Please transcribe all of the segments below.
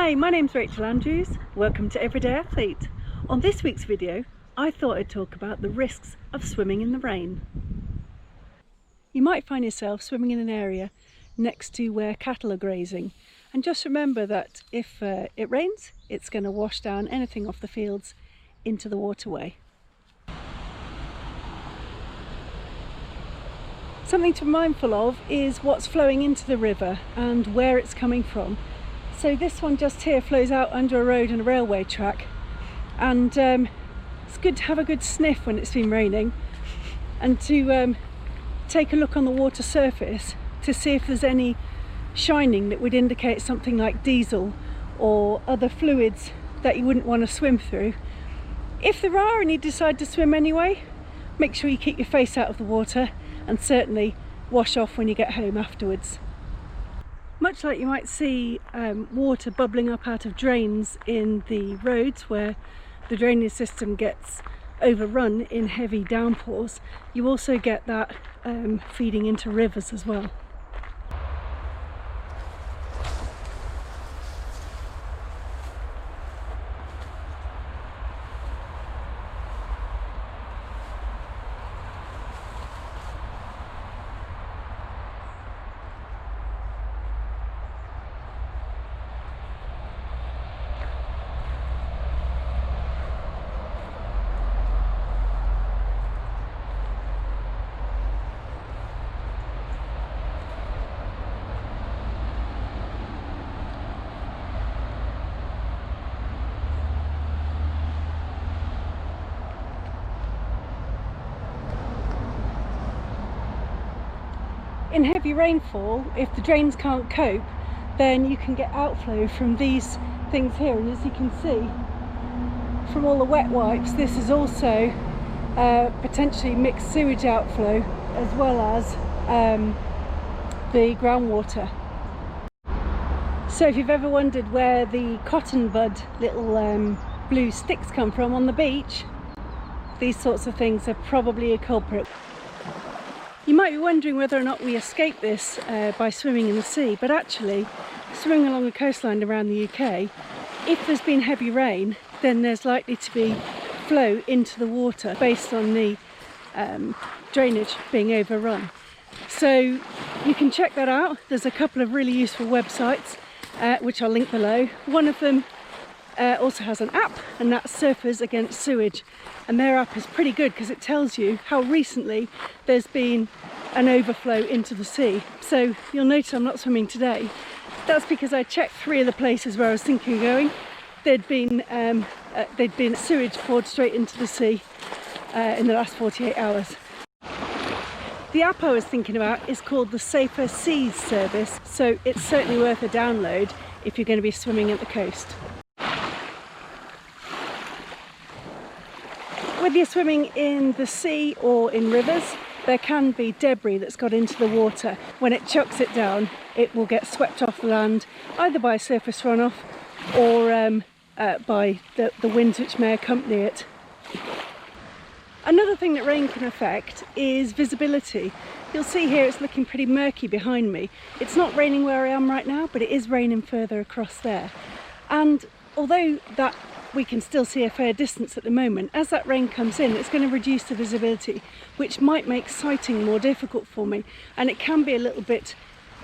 Hi, my name's Rachel Andrews. Welcome to Everyday Athlete. On this week's video, I thought I'd talk about the risks of swimming in the rain. You might find yourself swimming in an area next to where cattle are grazing, and just remember that if it rains, it's going to wash down anything off the fields into the waterway. Something to be mindful of is what's flowing into the river and where it's coming from. So this one just here flows out under a road and a railway track, and it's good to have a good sniff when it's been raining and to take a look on the water surface to see if there's any shining that would indicate something like diesel or other fluids that you wouldn't want to swim through. If there are and you decide to swim anyway, make sure you keep your face out of the water and certainly wash off when you get home afterwards. Much like you might see water bubbling up out of drains in the roads where the drainage system gets overrun in heavy downpours, you also get that feeding into rivers as well. In heavy rainfall, if the drains can't cope, then you can get outflow from these things here, and as you can see from all the wet wipes, this is also potentially mixed sewage outflow as well as the groundwater. So if you've ever wondered where the cotton bud little blue sticks come from on the beach, these sorts of things are probably a culprit. You might be wondering whether or not we escape this by swimming in the sea, but actually swimming along the coastline around the UK, if there's been heavy rain, then there's likely to be flow into the water based on the drainage being overrun. So you can check that out. There's a couple of really useful websites which I'll link below. One of them also has an app, and that's Surfers Against Sewage, and their app is pretty good because it tells you how recently there's been an overflow into the sea. So you'll notice I'm not swimming today. That's because I checked 3 of the places where I was thinking of going. There'd been sewage poured straight into the sea in the last 48 hours. The app I was thinking about is called the Safer Seas service, so it's certainly worth a download if you're going to be swimming at the coast. Whether you're swimming in the sea or in rivers, there can be debris that's got into the water. When it chucks it down, it will get swept off the land, either by surface runoff or by the winds which may accompany it. Another thing that rain can affect is visibility. You'll see here it's looking pretty murky behind me. It's not raining where I am right now, but it is raining further across there. And although that we can still see a fair distance at the moment, as that rain comes in, it's going to reduce the visibility, which might make sighting more difficult for me, and it can be a little bit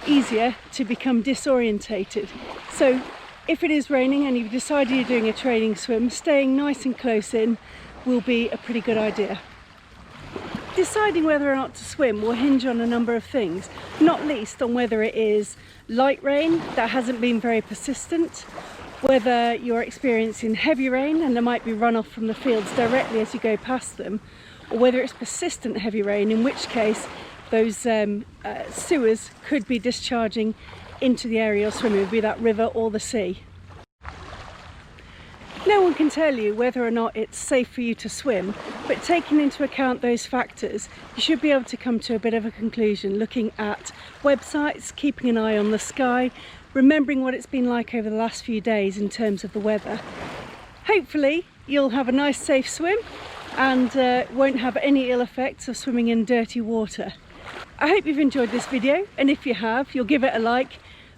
easier to become disorientated. So if it is raining and you've decided you're doing a training swim, staying nice and close in will be a pretty good idea. Deciding whether or not to swim will hinge on a number of things, not least on whether it is light rain that hasn't been very persistent, whether you're experiencing heavy rain and there might be runoff from the fields directly as you go past them, or whether it's persistent heavy rain, in which case those sewers could be discharging into the area you're swimming, be that river or the sea. No one can tell you whether or not it's safe for you to swim, but taking into account those factors, you should be able to come to a bit of a conclusion, looking at websites, keeping an eye on the sky, remembering what it's been like over the last few days in terms of the weather. Hopefully you'll have a nice safe swim and won't have any ill effects of swimming in dirty water. I hope you've enjoyed this video, and if you have, you'll give it a like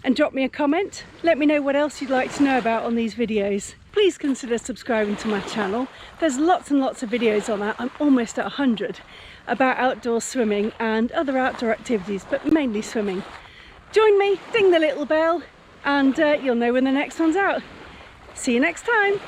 and drop me a comment. Let me know what else you'd like to know about on these videos. Please consider subscribing to my channel. There's lots and lots of videos on that. I'm almost at 100 about outdoor swimming and other outdoor activities, but mainly swimming. Join me, ding the little bell, and you'll know when the next one's out. See you next time.